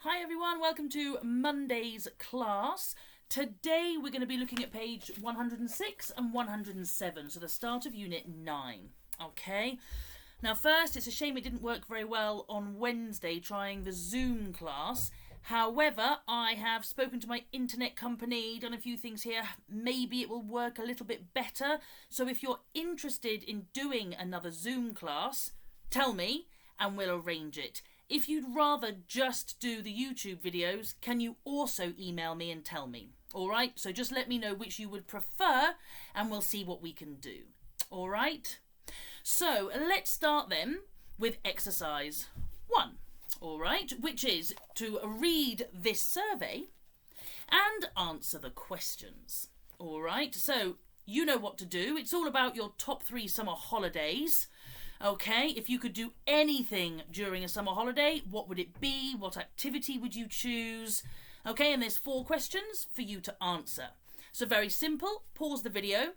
Hi everyone, welcome to Monday's class. Today we're going to be looking at page 106 and 107, so the start of Unit 9. Okay, now first, it's a shame it didn't work very well on Wednesday trying the Zoom class. However, I have spoken to my internet company, done a few things here. Maybe it will work a little bit better. So if you're interested in doing another Zoom class, tell me and we'll arrange it. If you'd rather just do the YouTube videos, can you also email me and tell me? Alright, so just let me know which you would prefer and we'll see what we can do. Alright, so let's start then with exercise 1. Alright, which is to read this survey and answer the questions. Alright, so you know what to do. It's all about your top 3 summer holidays. Okay, if you could do anything during a summer holiday, what would it be? What activity would you choose? Okay, and there's 4 questions for you to answer. So very simple, pause the video,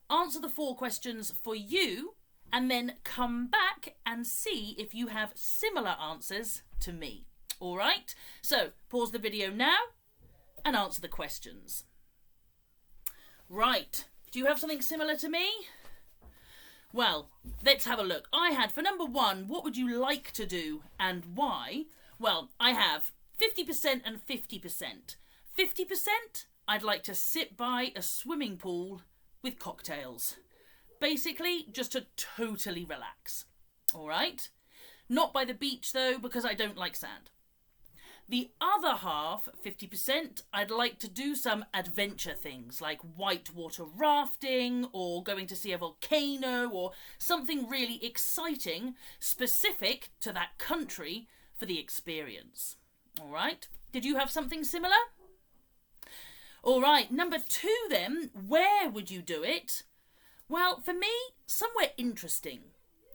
answer the 4 questions for you, and then come back and see if you have similar answers to me. All right, so pause the video now and answer the questions. Right, do you have something similar to me? Well, let's have a look. I had, for number 1, what would you like to do and why? Well, I have 50% and 50%. 50%, I'd like to sit by a swimming pool with cocktails. Basically, just to totally relax. All right? Not by the beach, though, because I don't like sand. The other half, 50%, I'd like to do some adventure things like whitewater rafting or going to see a volcano or something really exciting specific to that country for the experience. All right, did you have something similar? All right, number 2 then, where would you do it? Well, for me, somewhere interesting.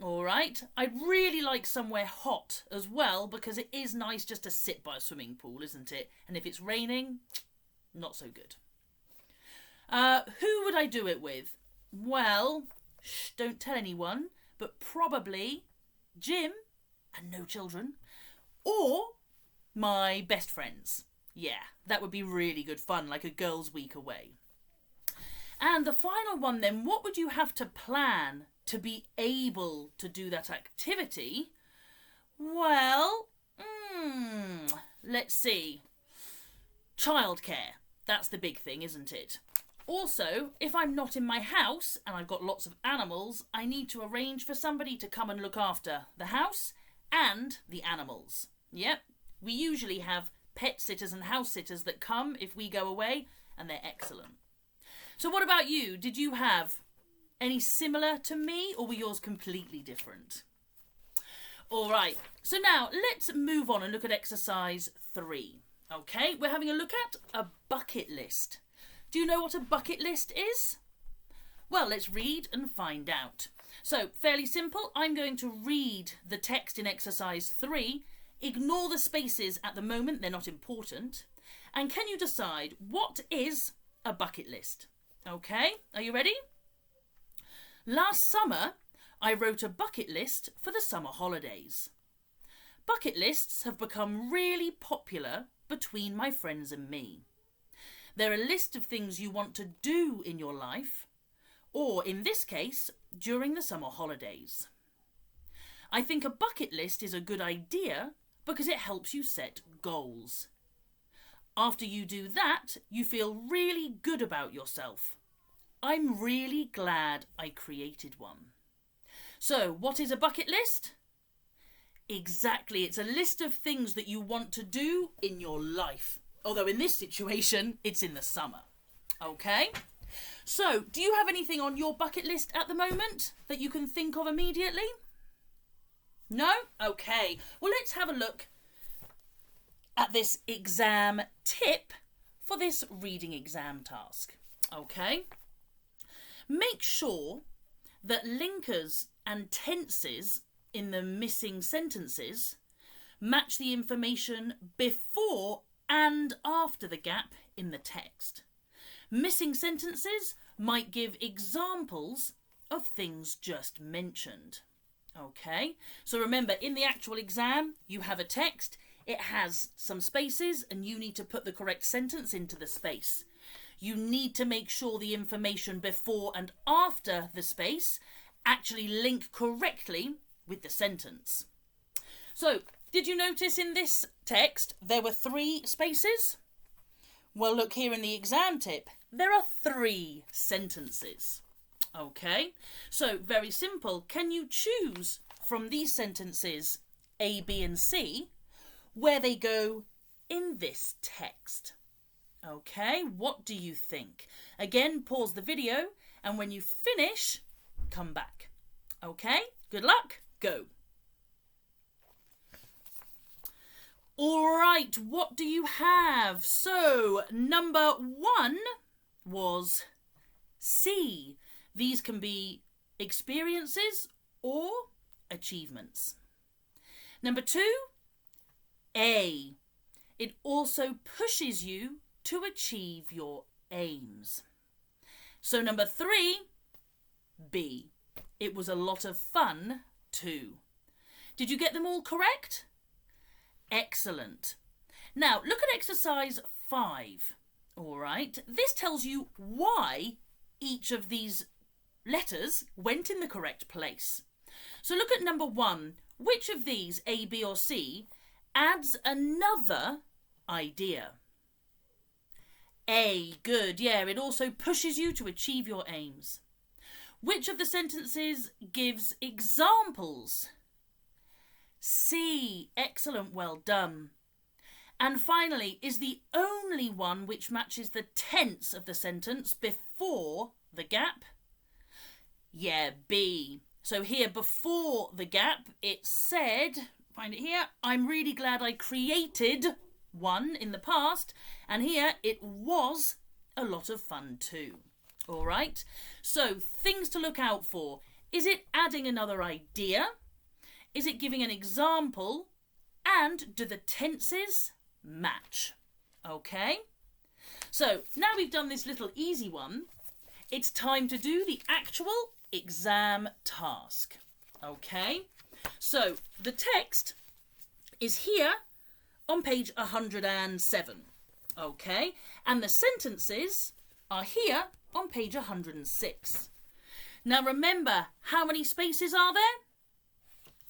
All right, I'd really like somewhere hot as well because it is nice just to sit by a swimming pool, isn't it? And if it's raining, not so good. Who would I do it with? Well, don't tell anyone, but probably Jim and no children, or my best friends. Yeah, that would be really good fun, like a girls' week away. And the final one then, what would you have to plan to be able to do that activity? Well, let's see. Childcare. That's the big thing, isn't it? Also, if I'm not in my house and I've got lots of animals, I need to arrange for somebody to come and look after the house and the animals. Yep, we usually have pet sitters and house sitters that come if we go away, and they're excellent. So what about you? Did you have any similar to me, or were yours completely different? All right, so now let's move on and look at exercise 3. Okay, we're having a look at a bucket list. Do you know what a bucket list is? Well, let's read and find out. So, fairly simple. I'm going to read the text in exercise 3. Ignore the spaces at the moment, they're not important. And can you decide what is a bucket list? Okay, are you ready? Last summer, I wrote a bucket list for the summer holidays. Bucket lists have become really popular between my friends and me. They're a list of things you want to do in your life, or in this case, during the summer holidays. I think a bucket list is a good idea because it helps you set goals. After you do that, you feel really good about yourself. I'm really glad I created one. So, what is a bucket list? Exactly, it's a list of things that you want to do in your life. Although in this situation, it's in the summer. Okay? So, do you have anything on your bucket list at the moment that you can think of immediately? No? Okay. Well, let's have a look at this exam tip for this reading exam task. Okay? Make sure that linkers and tenses in the missing sentences match the information before and after the gap in the text. Missing sentences might give examples of things just mentioned. Okay, so remember, in the actual exam, you have a text. It has some spaces and you need to put the correct sentence into the space. You need to make sure the information before and after the space actually link correctly with the sentence. So, did you notice in this text there were 3 spaces? Well, look here in the exam tip. There are 3 sentences. Okay, so very simple. Can you choose from these sentences A, B and C where they go in this text? Okay, what do you think? Again, pause the video and when you finish, come back. Okay, good luck, go. All right, what do you have? So, number 1 was C. These can be experiences or achievements. Number 2, A. It also pushes you to achieve your aims. So number 3, B. It was a lot of fun too. Did you get them all correct? Excellent. Now look at exercise 5. All right, this tells you why each of these letters went in the correct place. So look at number 1. Which of these, A, B or C, adds another idea? A, good, yeah, it also pushes you to achieve your aims. Which of the sentences gives examples? C, excellent, well done. And finally, is the only one which matches the tense of the sentence before the gap? Yeah, B. So here, before the gap, it said, find it here, I'm really glad I created one in the past, and here it was a lot of fun too. All right, so things to look out for. Is it adding another idea? Is it giving an example? And do the tenses match? Okay, so now we've done this little easy one, it's time to do the actual exam task. Okay, so the text is here on page 107. Okay, and the sentences are here on page 106. Now remember, how many spaces are there?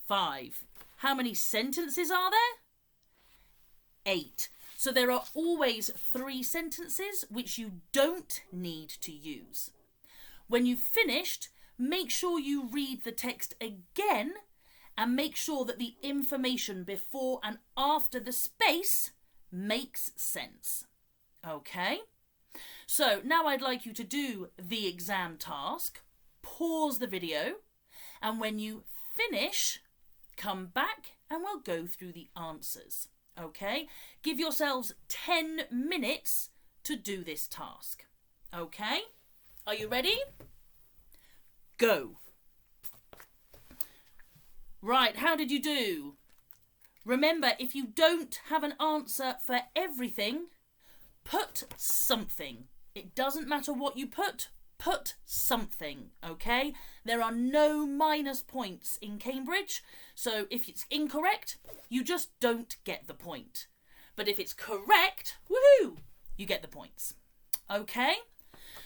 5. How many sentences are there? 8. So there are always 3 sentences which you don't need to use. When you've finished, make sure you read the text again and make sure that the information before and after the space makes sense. Okay? So now I'd like you to do the exam task, pause the video, and when you finish, come back and we'll go through the answers. Okay? Give yourselves 10 minutes to do this task. Okay? Are you ready? Go. Right, how did you do? Remember, if you don't have an answer for everything, put something. It doesn't matter what you put something, okay? There are no minus points in Cambridge, so if it's incorrect, you just don't get the point. But if it's correct, woohoo, you get the points. Okay?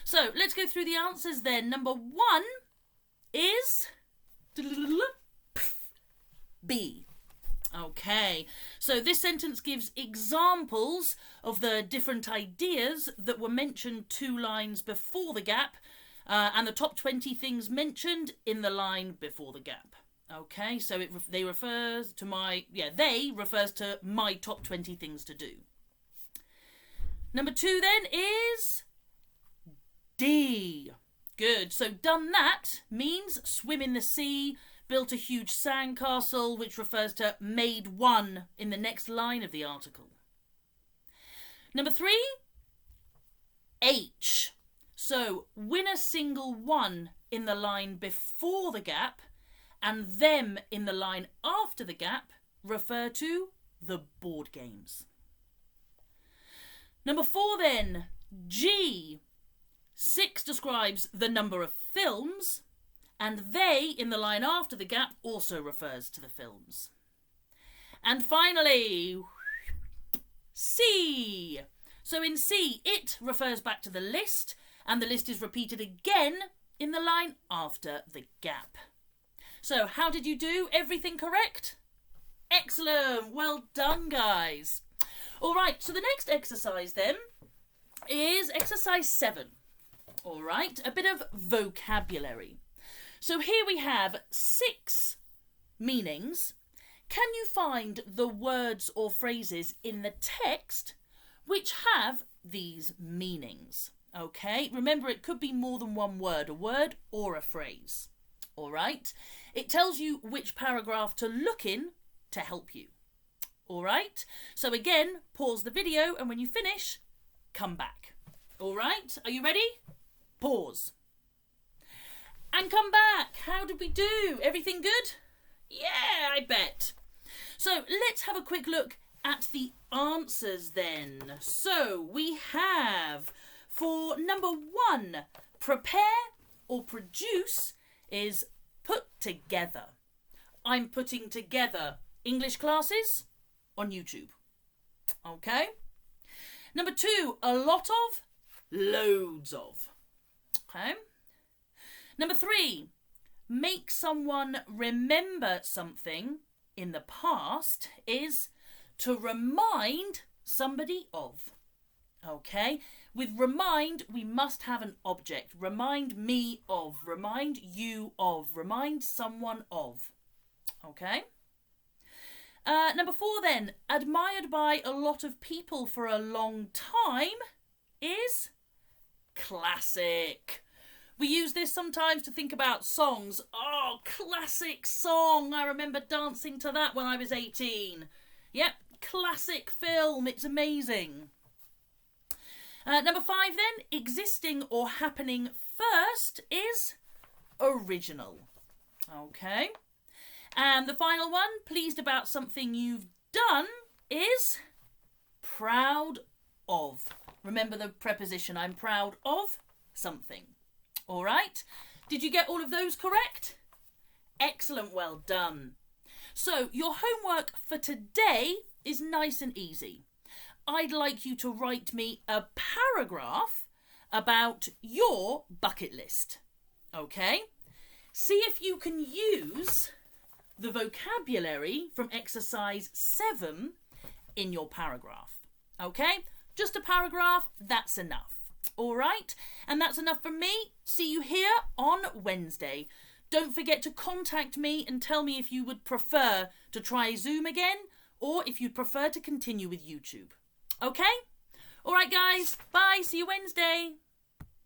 So let's go through the answers then. Number 1 is B. Okay, so this sentence gives examples of the different ideas that were mentioned 2 lines before the gap and the top 20 things mentioned in the line before the gap. Okay, so they refers to my top 20 things to do. Number 2 then is D. Good, so done that means swim in the sea, built a huge sandcastle, which refers to made one in the next line of the article. Number 3, H. So win a single one in the line before the gap and them in the line after the gap refer to the board games. Number 4 then, G. 6 describes the number of films, and they in the line after the gap also refers to the films. And finally, C. So in C, it refers back to the list, and the list is repeated again in the line after the gap. So how did you do? Everything correct? Excellent. Well done, guys. All right, so the next exercise then is exercise 7. All right, a bit of vocabulary. So here we have 6 meanings. Can you find the words or phrases in the text which have these meanings? Okay, remember it could be more than one word, a word or a phrase. All right, it tells you which paragraph to look in to help you. All right, so again, pause the video, and when you finish, come back. All right, are you ready? Pause. And come back. How did we do? Everything good? Yeah, I bet. So let's have a quick look at the answers then. So we have, for number 1, prepare or produce is put together. I'm putting together English classes on YouTube. Okay. Number 2, a lot of, loads of. Okay. Number 3, make someone remember something in the past is to remind somebody of. Okay, with remind, we must have an object. Remind me of, remind you of, remind someone of. Okay. Number 4 then, admired by a lot of people for a long time is classic. We use this sometimes to think about songs. Oh, classic song. I remember dancing to that when I was 18. Yep, classic film. It's amazing. Number 5 then, existing or happening first is original. Okay. And the final one, pleased about something you've done, is proud of. Remember the preposition, I'm proud of something. All right. Did you get all of those correct? Excellent, well done. So your homework for today is nice and easy. I'd like you to write me a paragraph about your bucket list. Okay? See if you can use the vocabulary from exercise 7 in your paragraph. Okay? Just a paragraph, that's enough. All right? And that's enough from me. See you here on Wednesday. Don't forget to contact me and tell me if you would prefer to try Zoom again or if you'd prefer to continue with YouTube. Okay? All right, guys. Bye. See you Wednesday.